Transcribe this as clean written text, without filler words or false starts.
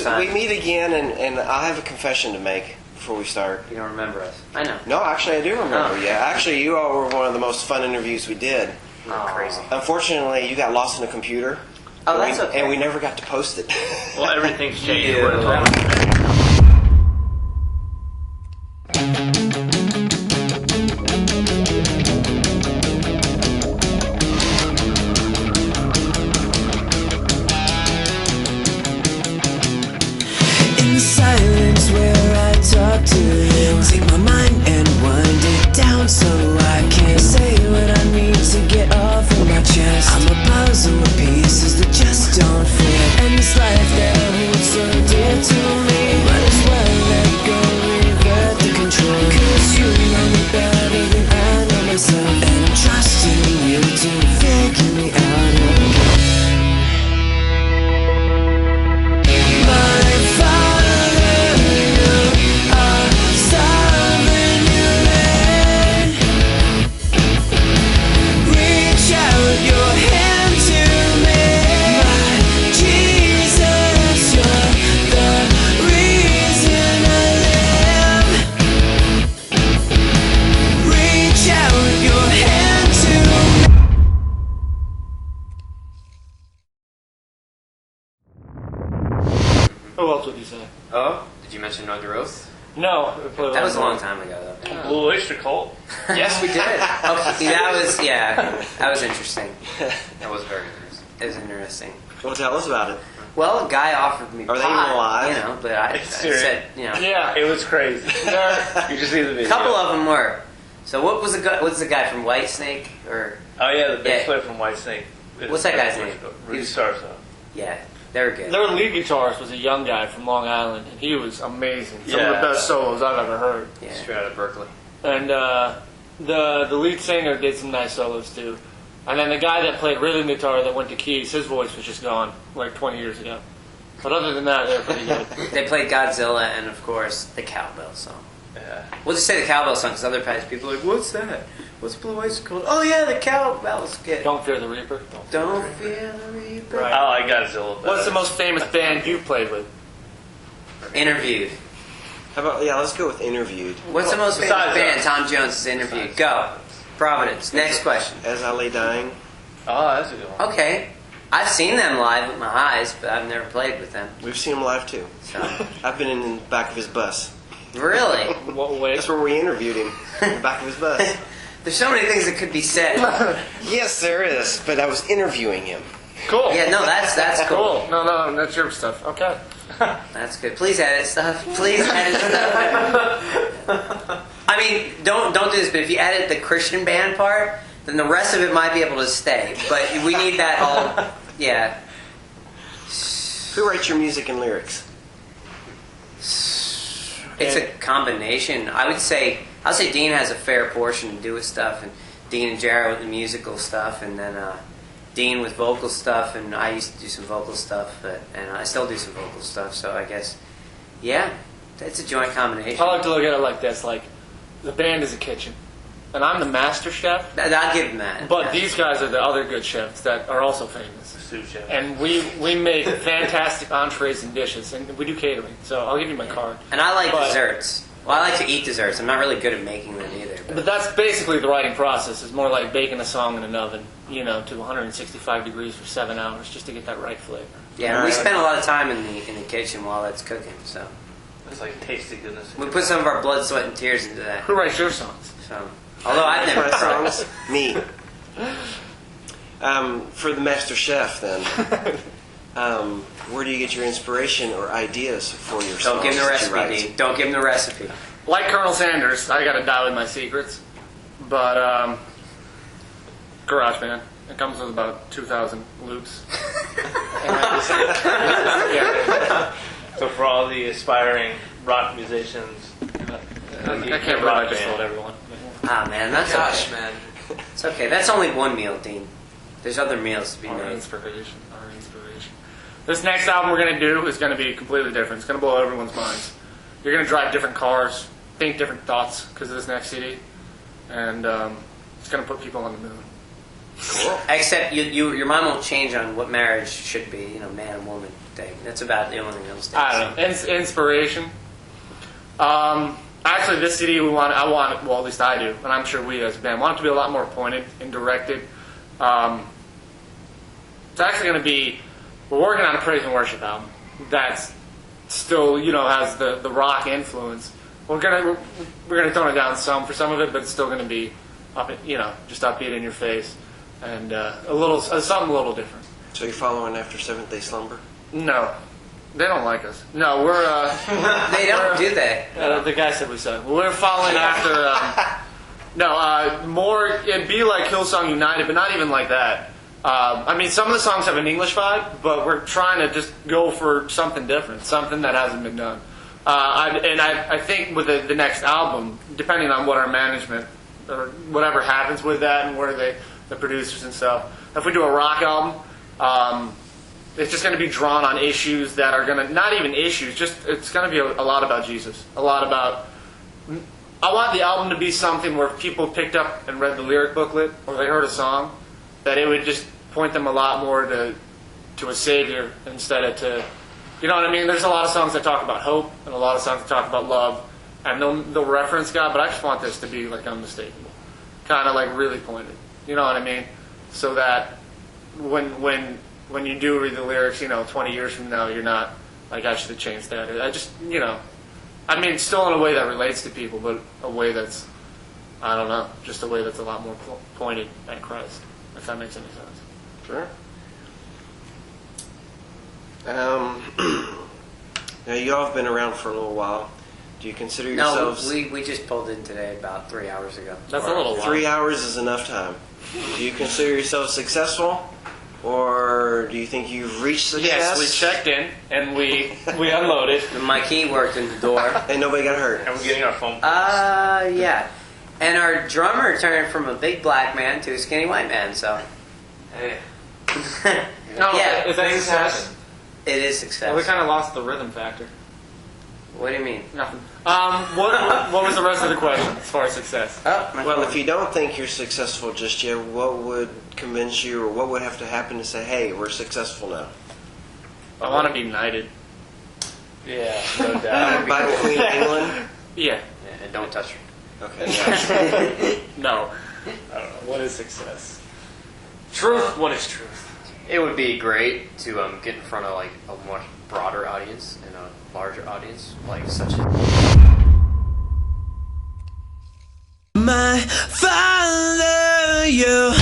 time. we meet again, and I have a confession to make before we start. You don't remember us. I know. No, actually, I do remember. Oh. Yeah, actually, you all were one of the most fun interviews we did. Crazy. Unfortunately, you got lost in a computer. Oh, that's okay. And we never got to post it. Well, everything's changed. Yeah. In the silence where I talk to you, take my mind and wind it down so I can say what I need to get off of my chest. I'm a puzzle with pieces that just don't fit, and this life that I hold so dear to me, might as well let go, revert the control. 'Cause you know me better than I know myself, and I'm trusting you to figure me out again. My Father, you are sovereign, you reign. Reach out your hand to me, my Jesus, you're the reason I live. Reach out your hand to me. Who else would you say? Oh, did you mention No Growth? No. That was a long time ago, though. Blue Oyster Cult. Yes, we did. Okay, that was interesting. That was very interesting. It was interesting. Well, tell us about it. Well, a guy offered me Are they pot, even alive? you know, but I said, you know, Yeah. It was crazy. You just see the video. a couple of them were. So what's the guy from Whitesnake? Or Oh yeah, the bass Yeah. player from Whitesnake. What's that guy's name? Rudy Sarzo. yeah, they were good. Their lead guitarist was a young guy from Long Island, and he was amazing. Some of Yeah. the best solos I've ever heard. Yeah. Straight out of Berkeley. And the lead singer did some nice solos too. And then the guy that played rhythm guitar that went to keys, his voice was just gone like 20 years ago. But other than that, they were pretty good. They played Godzilla and, of course, the Cowbell song. Yeah. We'll just say the Cowbell song because other people are like, what's that? What's Blue Oyster Cult? Oh, yeah, the Cowbell's good. Don't Fear the Reaper. Don't fear the reaper. Right. I like Godzilla. What's the most famous band you played with? Interviewed. How about, let's go with Interviewed. What's the most famous Besides band us. Tom Jones has interviewed? Go. Providence. Next question. As I Lay Dying. Oh, that's a good one. Okay. I've seen them live with my eyes, but I've never played with them. We've seen him live too. So, I've been in the back of his bus. really? What way? That's where we interviewed him. In the back of his bus. There's so many things that could be said. Yes, there is. But I was interviewing him. Cool. Yeah, no, that's cool. Cool. No, that's your stuff. Okay. That's good. Please edit stuff. Please edit stuff. I mean, don't do this, but if you edit the Christian band part, then the rest of it might be able to stay. But we need that all. Yeah. Who writes your music and lyrics? It's a combination. I would say Dean has a fair portion to do with stuff, and Dean and Jared with the musical stuff, and then Dean with vocal stuff, and I used to do some vocal stuff, and I still do some vocal stuff. So I guess, yeah, it's a joint combination. I like to look at it like this: like the band is a kitchen, and I'm the master chef. I'll give him that. But Yeah. these guys are the other good chefs that are also famous. Sous chef. And we make fantastic entrees and dishes, and we do catering. So I'll give you my card. And I like But- desserts. Well, I like to eat desserts. I'm not really good at making them either. But that's basically the writing process. It's more like baking a song in an oven, to 165 degrees for 7 hours, just to get that right flavor. Yeah, we spend a lot of time in the kitchen while that's cooking. So It's like tasty goodness. we put some of our blood, sweat, and tears into that. Who writes your songs? So, although I've never My tried. songs? Me. For the master chef, then, where do you get your inspiration or ideas for your songs? Don't give him the that you recipe, write? Dean. Don't give him the recipe. Like Colonel Sanders, I got to die with my secrets. But GarageBand. It comes with about 2,000 loops. And I just, yeah. So for all the aspiring rock musicians, I can't believe I just told everyone. Ah, man, that's Gosh, okay. man. It's okay. That's only one meal, Dean. There's other meals to be Our made. inspiration. This next album we're going to do is going to be completely different. It's going to blow everyone's minds. You're going to drive different cars, think different thoughts because of this next CD. And it's going to put people on the moon. Cool. Except your mind won't change on what marriage should be. You know, man and woman thing. That's about the only thing that'll stay. I don't know. Inspiration. Actually, this CD I want, well, at least I do, and I'm sure we as a band want it to be a lot more pointed and directed. It's actually going to be, we're working on a praise and worship album that's still, has the rock influence. We're gonna tone it down some for some of it, but it's still going to be just upbeat in your face and something a little different. So you're following after Seventh Day Slumber? No. They don't like us. No, we're... They don't, do they? The guy said we suck. We're following after... more... It'd be like Hillsong United, but not even like that. Some of the songs have an English vibe, but we're trying to just go for something different, something that hasn't been done. I think with the next album, depending on what our management or whatever happens with that and where the producers and stuff, if we do a rock album... it's just going to be drawn on issues that are going to, not even issues, it's going to be a lot about Jesus. A lot about, I want the album to be something where if people picked up and read the lyric booklet or they heard a song, that it would just point them a lot more to a Savior instead of to, you know what I mean? There's a lot of songs that talk about hope and a lot of songs that talk about love, and they'll reference God, but I just want this to be like unmistakable. Kind of like really pointed. You know what I mean? So that when you do read the lyrics, 20 years from now, you're not like, I should have changed that. Still in a way that relates to people, but a way that's, I don't know, just a way that's a lot more pointed at Christ, if that makes any sense. Sure. Now, you all have been around for a little while. Do you consider yourselves... No, we just pulled in today about 3 hours ago. That's a little while. 3 hours is enough time. Do you consider yourselves successful? Or do you think you've reached success? Yes, we checked in and we unloaded. My key worked in the door. And nobody got hurt. And we're getting our phone. Yeah. And our drummer turned from a big black man to a skinny white man, so. Hey. No, Yeah. is that success? It is success. Well, we kind of lost the rhythm factor. What do you mean? Nothing. What was the rest of the question as far as success? Well, if you don't think you're successful just yet, what would convince you, or what would have to happen to say, hey, we're successful now? I want to be knighted. Yeah, no doubt. By the Queen of England? Yeah. Yeah, and don't touch her. Okay. No. I don't know. What is success? Truth. What is truth? It would be great to get in front of like a much broader audience and a larger audience, like such as... My Father, you